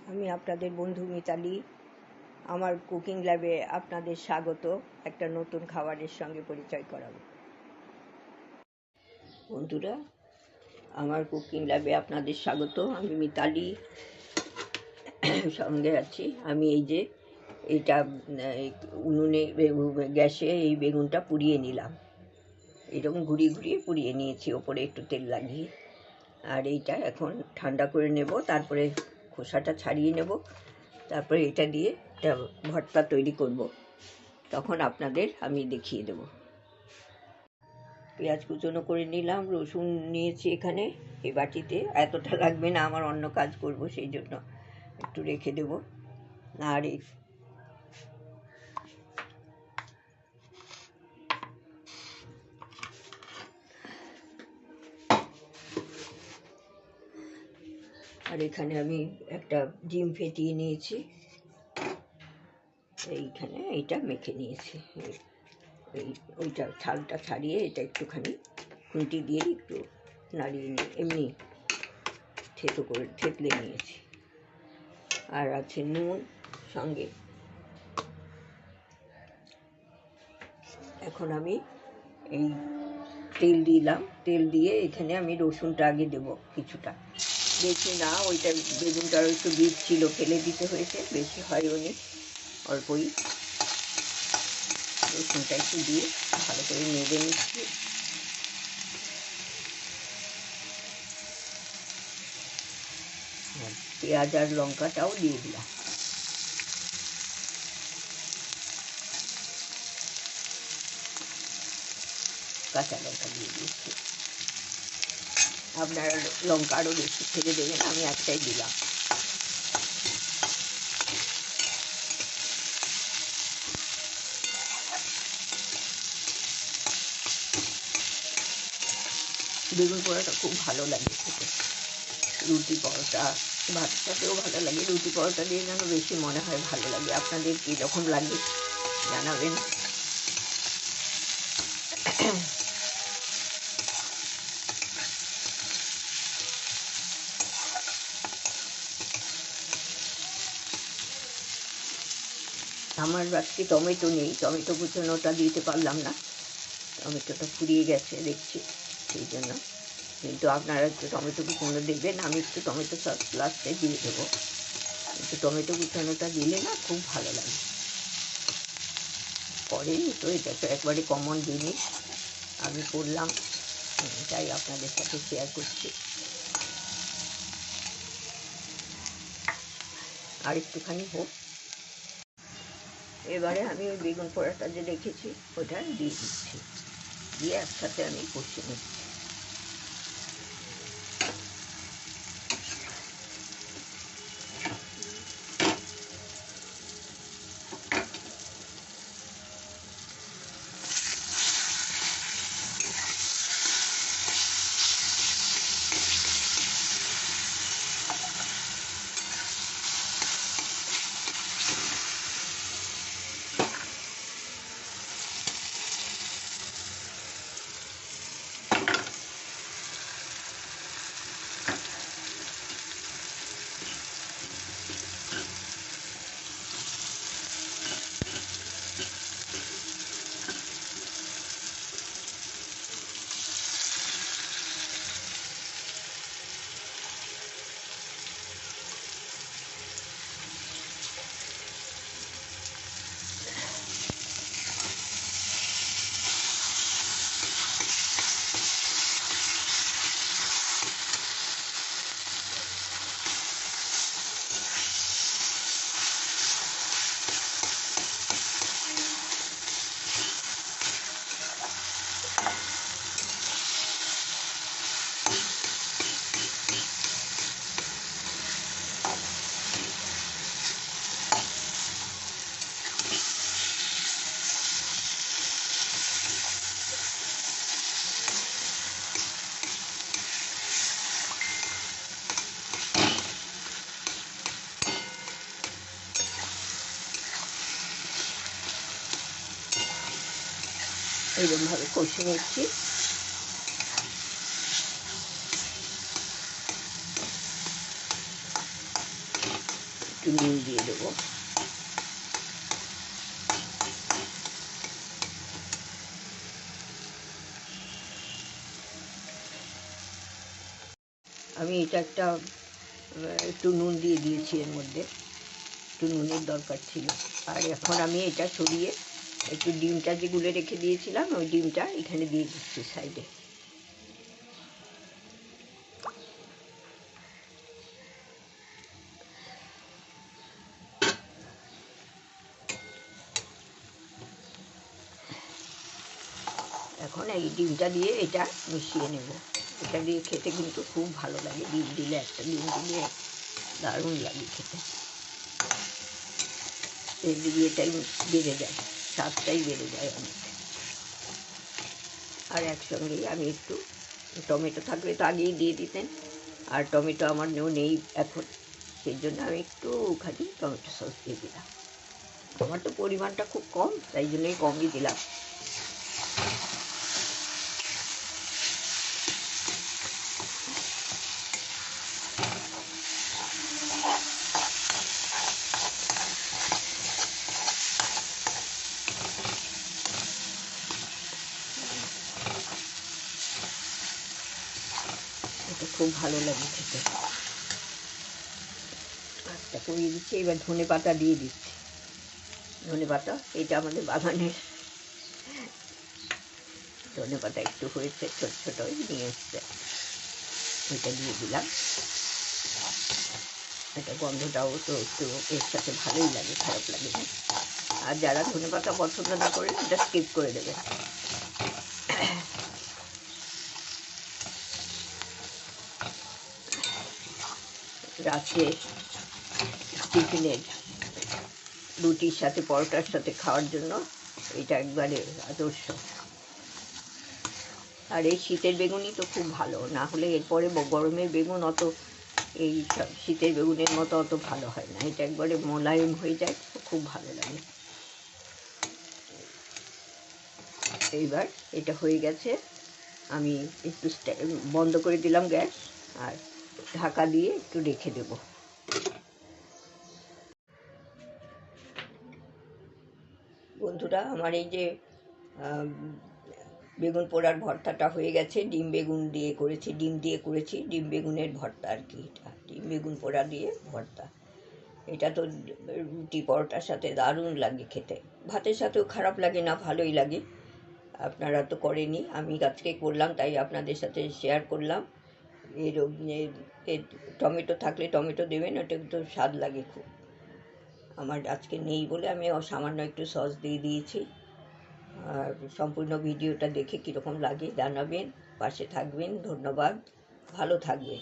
আমি আপনাদের বন্ধু মিতালি। আমার কুকিং ল্যাবে আপনাদের স্বাগত। একটা নতুন খাবারের সঙ্গে পরিচয় করাবো। বন্ধুরা, আমার কুকিং ল্যাবে আপনাদের স্বাগত। আমি মিতালি সঙ্গে আছি। আমি এই যে এটা উনুনে গ্যাসে এই বেগুনটা পুড়িয়ে নিলাম, এরকম ঘুরিয়ে ঘুরিয়ে পুড়িয়ে নিয়েছি, ওপরে একটু তেল লাগিয়ে। আর এইটা এখন ঠান্ডা করে নেব, তারপরে খোসাটা ছাড়িয়ে নেব, তারপরে এটা দিয়ে একটা ভর্তা তৈরি করব, তখন আপনাদের আমি দেখিয়ে দেব। পেঁয়াজ কুচনো করে নিলাম, রসুন নিয়েছি এখানে এই বাটিতে। এতটা লাগবে না, আমার অন্য কাজ করব, সেই জন্য একটু রেখে দেব। আর এখানে আমি একটা ডিম ফেটিয়ে নিয়েছি, এইখানে এইটা মেখে নিয়েছি। ওইটা ছালটা ছাড়িয়ে এটা একটুখানি খুন্তি দিয়ে একটু নাড়িয়ে নিয়ে এমনি থেতলে নিয়েছি। আর আছে নুন সঙ্গে। এখন আমি এই তেল দিলাম, তেল দিয়ে এখানে আমি রসুনটা আগে দেবো কিছুটা, বেশি না। ওইটা বেগুনটারও একটু বীজ ছিল, ফেলে দিতে হয়েছে, বেশি হয়নি, অল্পই। রসুনটা একটু দিয়ে ভালো করে নেড়ে নিচ্ছি। পেঁয়াজ আর লঙ্কাটাও দিয়ে দিলাম। কাঁচা লঙ্কা দিয়ে দিচ্ছি, আপনারা লঙ্কা আরও বেশি ছেড়ে দেবেন, আমি একটাই দিলাম। বেগুন পোড়াটা খুব ভালো লাগে খেতে, রুটি পরোটা ভাতের সাথেও ভালো লাগে। রুটি পরোটা দিয়ে যেন বেশি মনে হয় ভালো লাগে। আপনাদের কীরকম লাগে জানাবেন। আমার আজকে টমেটো নেই, টমেটো কুচোনোটা দিতে পারলাম না, টমেটোটা ফুরিয়ে গেছে দেখছি, সেই জন্য। কিন্তু আপনারা একটু টমেটো কুচোনো দেবেন, আমি একটু টমেটো সস লাস্টে দিয়ে দেবো। কিন্তু টমেটো কুচোনোটা দিলে না খুব ভালো লাগে। করেনি তো, এটা তো একবারে কমন জিনিস, আমি করলাম, তাই আপনাদের সাথে শেয়ার করছি। আর একটুখানি হোক। এবারে আমি ওই বেগুন পোড়াটা যে রেখেছি ওটা দিয়ে দিচ্ছি, দিয়ে একসাথে আমি কষিয়ে নিচ্ছি। এইরকমভাবে কষিয়ে নিচ্ছি। একটু নুন দিয়ে দেবো। আমি এটা একটা একটু নুন দিয়ে দিয়েছি, এর মধ্যে একটু নুনের দরকার ছিল। আর এখন আমি এটা সরিয়ে একটু ডিমটা যে গুলে রেখে দিয়েছিলাম, ওই ডিমটা এখানে দিয়ে দিচ্ছি সাইডে। এখন এই ডিমটা দিয়ে এটা মিশিয়ে নেব। এটা দিয়ে খেতে কিন্তু খুব ভালো লাগে, ডিম দিলে, একটা ডিম দিলে দারুণ লাগে খেতে। এর দিকে এটাই বেড়ে যায়, স্বাদটাই বেড়ে যায় অনেক। আর একসঙ্গেই আমি একটু টমেটো থাকলে তো আগেই দিয়ে দিতেন, আর টমেটো আমার নেই এখন, সেই জন্য আমি একটুখানি টমেটো সস দিয়ে দিলাম। আমার তো পরিমাণটা খুব কম, তাই জন্যই কমই দিলাম। এটা খুব ভালো লাগে খেতে। আচ্ছা, কমিয়ে দিচ্ছি। এবার ধনে পাতা দিয়ে দিচ্ছি। ধনে পাতা এটা আমাদের বাগানের ধনে পাতা, একটু হয়েছে, ছোট ছোট নিয়ে এসছে, এটা দিয়ে দিলাম। এটা গন্ধটাও তো একটু এর সাথে ভালোই লাগে, খারাপ লাগে না। আর যারা ধনে পাতা পছন্দ না করেন, এটা স্কিপ করে দেবেন। রাত্রে টিফিনের রুটির সাথে, পরোটার সাথে খাওয়ার জন্য এটা একবারে আদর্শ। আর এই শীতের বেগুনই তো খুব ভালো, না হলে এরপরে গরমের বেগুন অত, এই সব শীতের বেগুনের মতো অত ভালো হয় না। এটা একবারে মোলায়েম হয়ে যায়, খুব ভালো লাগে। এইবার এটা হয়ে গেছে, আমি একটু বন্ধ করে দিলাম গ্যাস, আর ঢাকা দিয়ে একটু রেখে দেব। বন্ধুরা, আমার এই যে বেগুন পোড়ার ভর্তাটা হয়ে গেছে। ডিম বেগুন দিয়ে করেছি, ডিম বেগুনের ভর্তা আর কি। এটা ডিম বেগুন পোড়া দিয়ে ভর্তা। এটা তো রুটি পরোটার সাথে দারুণ লাগে খেতে, ভাতের সাথেও খারাপ লাগে না, ভালোই লাগে। আপনারা তো করেনি, আমি আজকে করলাম, তাই আপনাদের সাথে শেয়ার করলাম। এর টমেটো থাকলে টমেটো দেবেন, ওটা তো স্বাদ লাগে খুব। আমার আজকে নেই বলে আমি সামান্য একটু সস দিয়ে দিয়েছি। আর সম্পূর্ণ ভিডিওটা দেখে কীরকম লাগে জানাবেন, পাশে থাকবেন। ধন্যবাদ, ভালো থাকবেন।